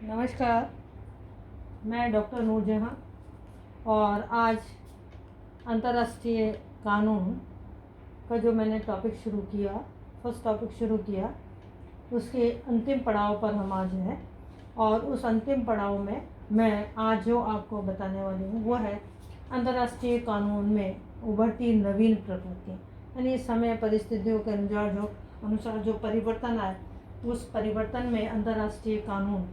नमस्कार। मैं डॉक्टर नूरजहां और आज अंतर्राष्ट्रीय कानून का जो मैंने फर्स्ट टॉपिक शुरू किया उसके अंतिम पड़ाव पर हम आज हैं। और उस अंतिम पड़ाव में मैं आज जो आपको बताने वाली हूँ वो है अंतर्राष्ट्रीय कानून में उभरती नवीन प्रकृति, यानी समय परिस्थितियों के अनुसार जो परिवर्तन आए, उस परिवर्तन में अंतर्राष्ट्रीय कानून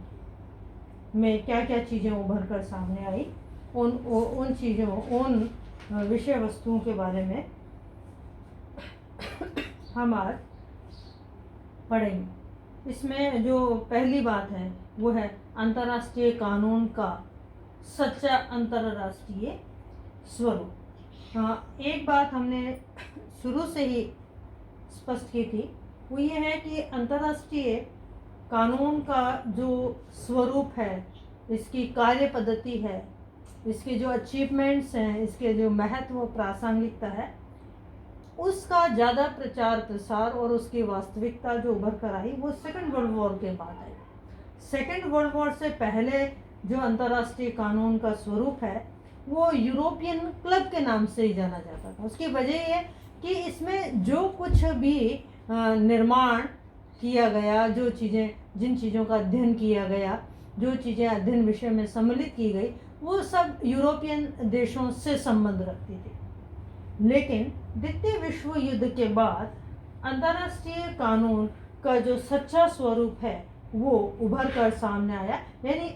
में क्या क्या चीज़ें उभर कर सामने आई, उन विषय वस्तुओं के बारे में हम आज पढ़ेंगे। इसमें जो पहली बात है वो है अंतर्राष्ट्रीय कानून का सच्चा अंतर्राष्ट्रीय स्वरूप। एक बात हमने शुरू से ही स्पष्ट की थी, वो ये है कि अंतर्राष्ट्रीय कानून का जो स्वरूप है, इसकी कार्य पद्धति है, इसके जो अचीवमेंट्स हैं, इसके जो महत्व प्रासंगिकता है, उसका ज़्यादा प्रचार प्रसार और उसकी वास्तविकता जो उभर कर आई वो सेकेंड वर्ल्ड वॉर के बाद आई। सेकेंड वर्ल्ड वॉर से पहले जो अंतर्राष्ट्रीय कानून का स्वरूप है वो यूरोपियन क्लब के नाम से ही जाना जाता था। उसकी वजह ये कि इसमें जो कुछ भी निर्माण किया गया, जिन चीज़ों का अध्ययन किया गया, जो चीज़ें अध्ययन विषय में सम्मिलित की गई, वो सब यूरोपियन देशों से संबंध रखती थी। लेकिन द्वितीय विश्व युद्ध के बाद अंतर्राष्ट्रीय कानून का जो सच्चा स्वरूप है वो उभर कर सामने आया, यानी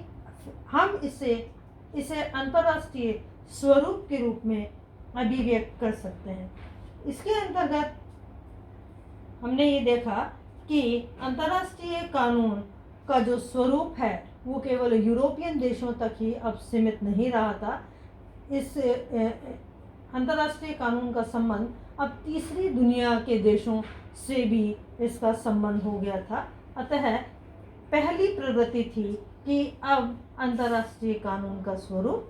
हम इसे अंतर्राष्ट्रीय स्वरूप के रूप में अभिव्यक्त कर सकते हैं। इसके अंतर्गत हमने ये देखा कि अंतर्राष्ट्रीय कानून का जो स्वरूप है वो केवल यूरोपियन देशों तक ही अब सीमित नहीं रहा था। इस अंतर्राष्ट्रीय कानून का संबंध अब तीसरी दुनिया के देशों से भी इसका संबंध हो गया था। अतः पहली प्रगति थी कि अब अंतर्राष्ट्रीय कानून का स्वरूप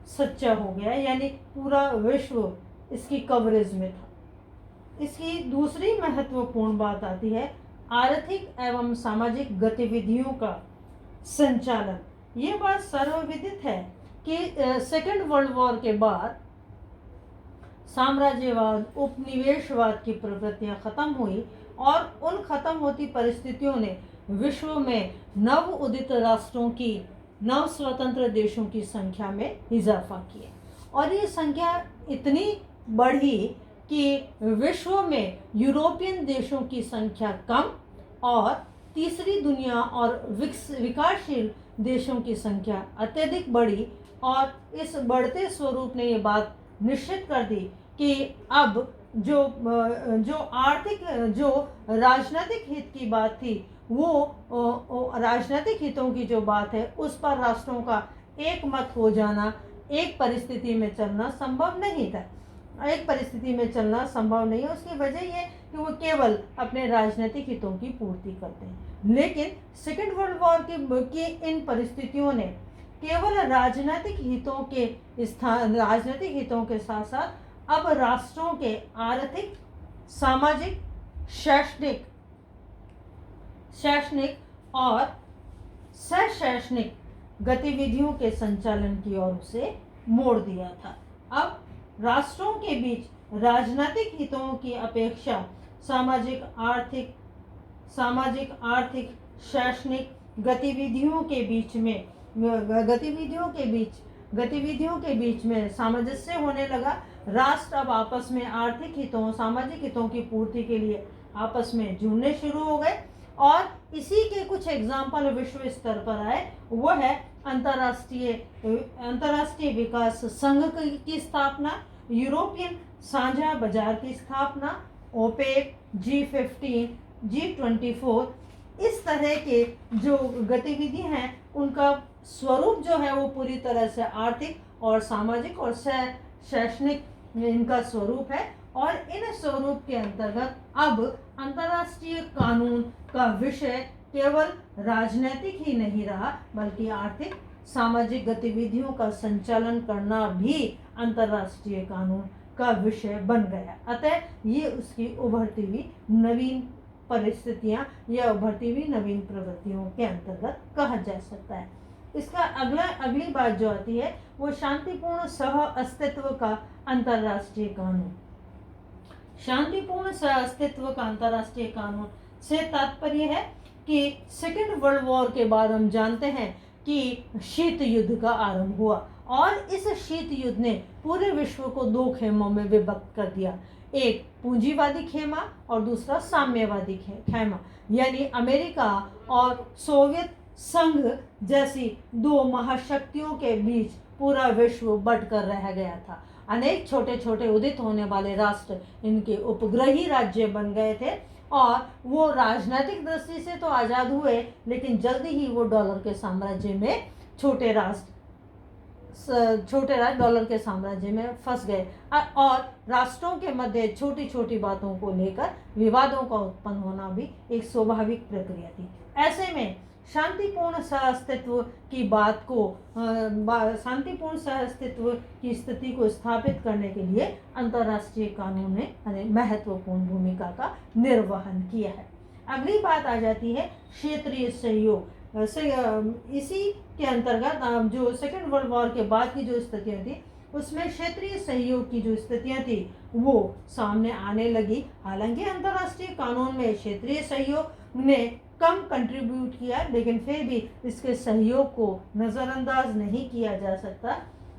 सच्चा हो गया, यानी पूरा विश्व इसकी कवरेज में था। इसकी दूसरी महत्वपूर्ण बात आती है आर्थिक एवं सामाजिक गतिविधियों का संचालन। ये बात सर्वविदित है कि सेकेंड वर्ल्ड वॉर के बाद साम्राज्यवाद, उपनिवेशवाद की प्रवृत्तियां खत्म हुई और उन खत्म होती परिस्थितियों ने विश्व में नव उदित राष्ट्रों की, नव स्वतंत्र देशों की संख्या में इजाफा किया। और ये संख्या इतनी बढ़ी कि विश्व में यूरोपियन देशों की संख्या कम और तीसरी दुनिया और विकासशील देशों की संख्या अत्यधिक बढ़ी। और इस बढ़ते स्वरूप ने ये बात निश्चित कर दी कि अब जो राजनीतिक हित की बात थी, वो राजनीतिक हितों की जो बात है उस पर राष्ट्रों का एक मत हो जाना, एक परिस्थिति में चलना संभव नहीं था। उसकी वजह ये कि वो केवल अपने राजनीतिक हितों की पूर्ति करते हैं। लेकिन सेकेंड वर्ल्ड वॉर की इन परिस्थितियों ने केवल राजनीतिक हितों के साथ साथ अब राष्ट्रों के आर्थिक, सामाजिक, शैक्षणिक और सशैक्षणिक गतिविधियों के संचालन की ओर उसे मोड़ दिया था। अब राष्ट्रों के बीच राजनीतिक हितों की अपेक्षा सामाजिक, आर्थिक, शैक्षणिक गतिविधियों के बीच में सामंजस्य होने लगा। राष्ट्र अब आपस में आर्थिक हितों, सामाजिक हितों की पूर्ति के लिए आपस में जुड़ने शुरू हो गए। और इसी के कुछ एग्जाम्पल विश्व स्तर पर आए। वो है अंतर्राष्ट्रीय विकास संघ की स्थापना, यूरोपियन साझा बाजार की स्थापना, ओपेक, G15, G24। इस तरह के जो गतिविधि हैं उनका स्वरूप जो है वो पूरी तरह से आर्थिक और सामाजिक और शैक्षणिक इनका स्वरूप है। और इन स्वरूप के अंतर्गत अब अंतर्राष्ट्रीय कानून का विषय केवल राजनीतिक ही नहीं रहा, बल्कि आर्थिक, सामाजिक गतिविधियों का संचालन करना भी अंतर्राष्ट्रीय कानून का विषय बन गया। अतः ये उसकी उभरती हुई नवीन परिस्थितियां या उभरती हुई नवीन प्रवृत्तियों के अंतर्गत कहा जा सकता है। इसका अगली बात जो आती है वो शांतिपूर्ण सह अस्तित्व का अंतरराष्ट्रीय कानून। शांतिपूर्ण सह अस्तित्व का अंतरराष्ट्रीय कानून से तात्पर्य है कि सेकेंड वर्ल्ड वॉर के बाद हम जानते हैं कि शीत युद्ध का आरंभ हुआ और इस शीत युद्ध ने पूरे विश्व को दो खेमों में विभक्त कर दिया, एक पूंजीवादी खेमा और दूसरा साम्यवादी खेमा, यानी अमेरिका और सोवियत संघ जैसी दो महाशक्तियों के बीच पूरा विश्व बंटकर रह गया था। अनेक छोटे छोटे उदित होने वाले राष्ट्र इनके उपग्रही राज्य बन गए थे और वो राजनीतिक दृष्टि से तो आज़ाद हुए, लेकिन जल्दी ही वो डॉलर के साम्राज्य में छोटे राष्ट्र डॉलर के साम्राज्य में फंस गए और राष्ट्रों के मध्य छोटी छोटी बातों को लेकर विवादों का उत्पन्न होना भी एक स्वाभाविक प्रक्रिया थी। ऐसे में शांतिपूर्ण सहअस्तित्व की बात को शांतिपूर्ण सहअस्तित्व की स्थिति को स्थापित करने के लिए अंतर्राष्ट्रीय कानून ने महत्वपूर्ण भूमिका का निर्वहन किया है। अगली बात आ जाती है क्षेत्रीय सहयोग। इसी के अंतर्गत जो सेकेंड वर्ल्ड वॉर के बाद की जो स्थितियां थी उसमें क्षेत्रीय सहयोग की जो स्थितियां थी वो सामने आने लगी। हालांकि अंतर्राष्ट्रीय कानून में क्षेत्रीय सहयोग ने कम कंट्रीब्यूट किया, लेकिन फिर भी इसके सहयोग को नज़रअंदाज नहीं किया जा सकता,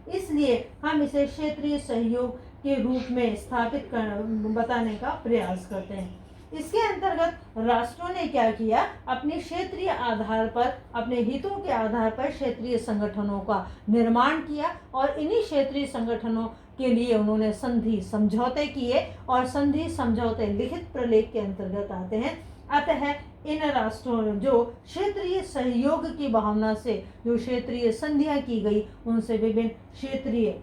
इसलिए हम इसे क्षेत्रीय सहयोग के रूप में स्थापित बताने का प्रयास करते हैं। इसके अंतर्गत राष्ट्रों ने क्या किया, अपने क्षेत्रीय आधार पर, अपने हितों के आधार पर क्षेत्रीय संगठनों का निर्माण किया और इन्हीं क्षेत्रीय संगठनों के लिए उन्होंने संधि समझौते किए और संधि समझौते लिखित प्रलेख के अंतर्गत आते हैं। अतः इन राष्ट्रों ने जो क्षेत्रीय सहयोग की भावना से जो क्षेत्रीय संधियां की गई, उनसे विभिन्न क्षेत्रीय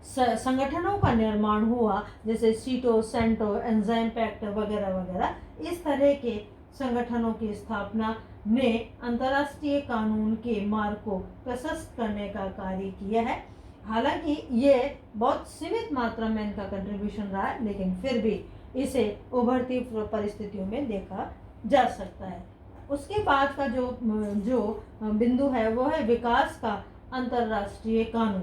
संगठनों का निर्माण हुआ, जैसे सीटो, सेंटो, एंजाइम पैक्ट वगैरह वगैरह। इस तरह के संगठनों की स्थापना ने अंतर्राष्ट्रीय कानून के मार्ग को प्रशस्त करने का कार्य किया है। हालांकि ये बहुत सीमित मात्रा में इनका कंट्रीब्यूशन रहा है, लेकिन फिर भी इसे उभरती परिस्थितियों में देखा जा सकता है। उसके बाद का जो बिंदु है वो है विकास का अंतर्राष्ट्रीय कानून।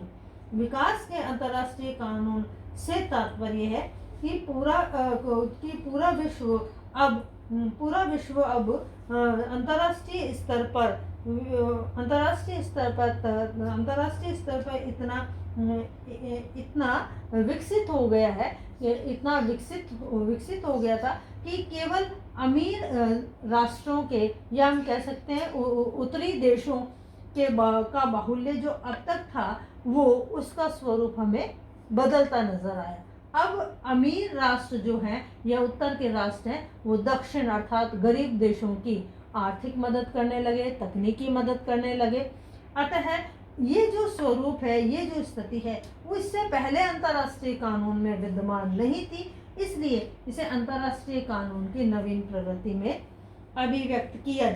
विकास के अंतर्राष्ट्रीय कानून से तात्पर्य है कि पूरा विश्व अब अंतर्राष्ट्रीय स्तर पर इतना विकसित हो गया है, इतना विकसित हो गया था कि केवल अमीर राष्ट्रों के, या हम कह सकते हैं उत्तरी देशों के का बाहुल्य जो अब तक था वो उसका स्वरूप हमें बदलता नजर आया। अब अमीर राष्ट्र जो हैं या उत्तर के राष्ट्र हैं वो दक्षिण अर्थात गरीब देशों की आर्थिक मदद करने लगे, तकनीकी मदद करने लगे। अतः ये जो स्वरूप है, ये जो स्थिति है, वो इससे पहले अंतर्राष्ट्रीय कानून में विद्यमान नहीं थी, इसलिए इसे अंतर्राष्ट्रीय कानून की नवीन प्रवृत्ति में अभिव्यक्त किया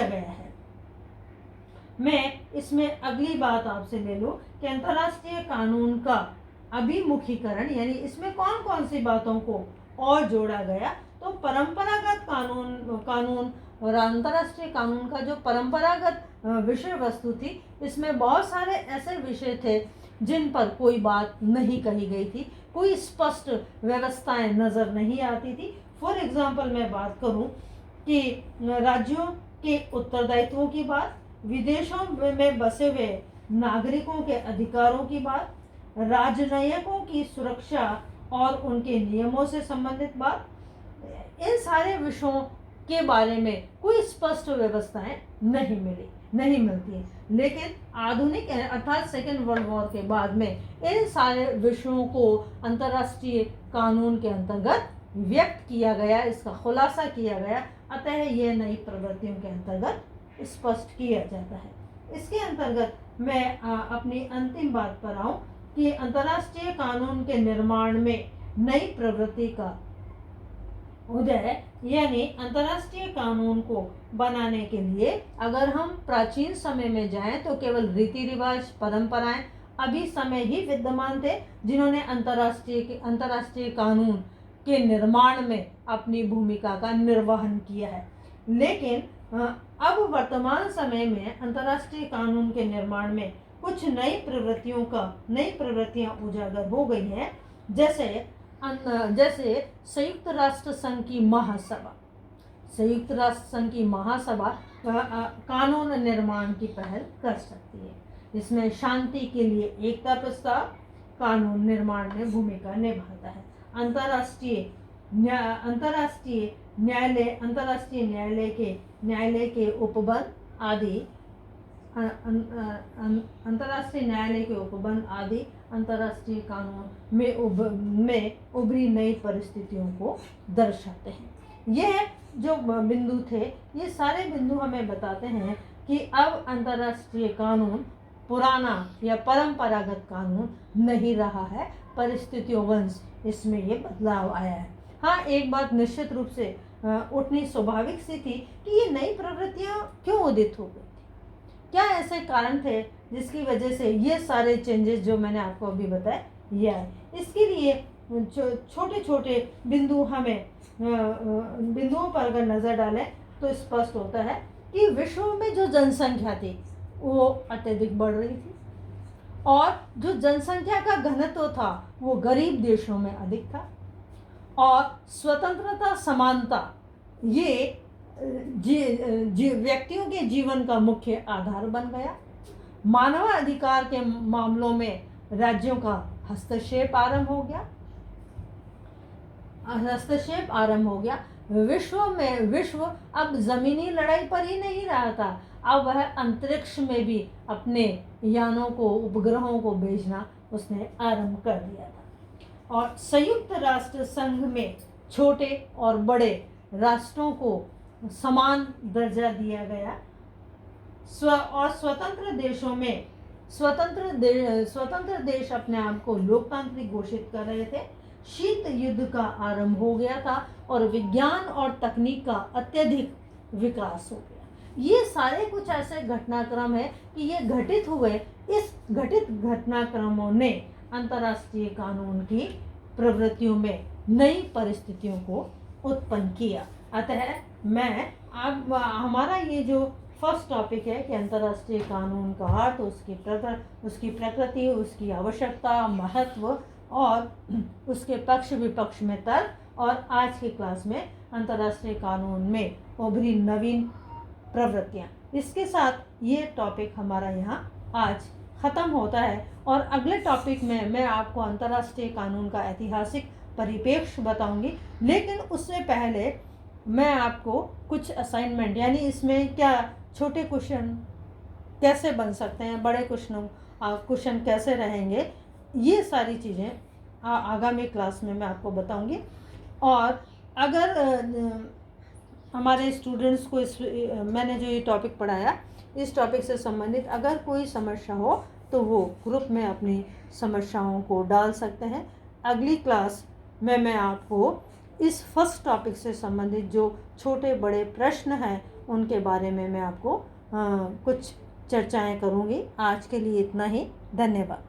गया है। मैं इसमें अगली बात आपसे ले लूं कि अंतर्राष्ट्रीय कानून का अभिमुखीकरण, यानी इसमें कौन कौन सी बातों को और जोड़ा गया। तो परंपरागत कानून और अंतर्राष्ट्रीय कानून का जो परंपरागत विषय वस्तु थी, इसमें बहुत सारे ऐसे विषय थे जिन पर कोई बात नहीं कही गई थी, कोई स्पष्ट व्यवस्थाएं नजर नहीं आती थी। फॉर एग्जाम्पल मैं बात करूं कि राज्यों के उत्तरदायित्वों की बात, विदेशों में बसे हुए नागरिकों के अधिकारों की बात, राजनयिकों की सुरक्षा और उनके नियमों से संबंधित बात, इन सारे विषयों के बारे में कोई स्पष्ट व्यवस्थाएं नहीं मिलती हैं। लेकिन आधुनिक अर्थात सेकेंड वर्ल्ड वॉर के बाद में इन सारे विषयों को अंतर्राष्ट्रीय कानून के अंतर्गत व्यक्त किया गया, इसका खुलासा किया गया। अतः यह नई प्रवृत्तियों के अंतर्गत स्पष्ट किया जाता है। इसके अंतर्गत मैं अपनी अंतिम बात पर आऊं कि अंतर्राष्ट्रीय कानून के निर्माण में नई प्रवृत्ति का उदय, यानी अंतर्राष्ट्रीय कानून को बनाने के लिए अगर हम प्राचीन समय में जाएं तो केवल रीति रिवाज, परंपराएं अभी समय ही विद्यमान थे, जिन्होंने अंतर्राष्ट्रीय कानून के निर्माण में अपनी भूमिका का निर्वहन किया है। लेकिन अब वर्तमान समय में अंतर्राष्ट्रीय कानून के निर्माण में कुछ नई प्रवृत्तियां उजागर हो गई हैं, जैसे संयुक्त राष्ट्र संघ की महासभा कानून निर्माण की पहल कर सकती है। इसमें शांति के लिए एकता प्रस्ताव कानून निर्माण में भूमिका निभाता है। अंतर्राष्ट्रीय न्यायालय के उपबंध आदि अंतर्राष्ट्रीय कानून में उभरी नई परिस्थितियों को दर्शाते हैं। यह जो बिंदु थे, ये सारे बिंदु हमें बताते हैं कि अब अंतर्राष्ट्रीय कानून पुराना या परंपरागत कानून नहीं रहा है, परिस्थितियोंवश इसमें ये बदलाव आया है। हाँ, एक बात निश्चित रूप से उठनी स्वाभाविक सी थी कि ये नई प्रवृत्तियां क्यों उदित हो गई थी, क्या ऐसे कारण थे जिसकी वजह से ये सारे चेंजेस जो मैंने आपको अभी बताए ये आए। इसके लिए छोटे छोटे बिंदुओं पर अगर नज़र डालें तो स्पष्ट होता है कि विश्व में जो जनसंख्या थी वो अत्यधिक बढ़ रही थी, और जो जनसंख्या का घनत्व था वो गरीब देशों में अधिक था, और स्वतंत्रता समानता ये व्यक्तियों के जीवन का मुख्य आधार बन गया। मानवाधिकार के मामलों में राज्यों का हस्तक्षेप आरंभ हो गया। विश्व अब जमीनी लड़ाई पर ही नहीं रहा था, अब वह अंतरिक्ष में भी अपने यानों को, उपग्रहों को भेजना उसने आरंभ कर दिया था। और संयुक्त राष्ट्र संघ में छोटे और बड़े राष्ट्रों को समान दर्जा दिया गया। और स्वतंत्र देश अपने आप को लोकतांत्रिक घोषित कर रहे थे। शीत युद्ध का आरंभ हो गया था और विज्ञान और तकनीक का अत्यधिक विकास हो गया। ये सारे कुछ ऐसे घटनाक्रम है कि ये घटित हुए। इस घटित घटनाक्रमों ने अंतर्राष्ट्रीय कानून की प्रवृत्तियों में नई परिस्थितियों को उत्पन्न किया। अतः अब हमारा ये जो फर्स्ट टॉपिक है कि अंतर्राष्ट्रीय कानून का अर्थ, उसकी प्रकृति, उसकी आवश्यकता, महत्व और उसके पक्ष विपक्ष में तर्क, और आज की क्लास में अंतर्राष्ट्रीय कानून में उभरी नवीन प्रवृत्तियाँ। इसके साथ ये टॉपिक हमारा यहाँ आज ख़त्म होता है, और अगले टॉपिक में मैं आपको अंतर्राष्ट्रीय कानून का ऐतिहासिक परिप्रेक्ष्य बताऊंगी। लेकिन उससे पहले मैं आपको कुछ असाइनमेंट, यानी इसमें क्या छोटे क्वेश्चन कैसे बन सकते हैं, बड़े क्वेश्चन कैसे रहेंगे, ये सारी चीज़ें आगामी क्लास में मैं आपको बताऊंगी। और अगर हमारे स्टूडेंट्स को मैंने जो ये टॉपिक पढ़ाया, इस टॉपिक से संबंधित अगर कोई समस्या हो तो वो ग्रुप में अपनी समस्याओं को डाल सकते हैं। अगली क्लास में मैं आपको इस फर्स्ट टॉपिक से संबंधित जो छोटे बड़े प्रश्न हैं उनके बारे में मैं आपको कुछ चर्चाएं करूंगी। आज के लिए इतना ही। धन्यवाद।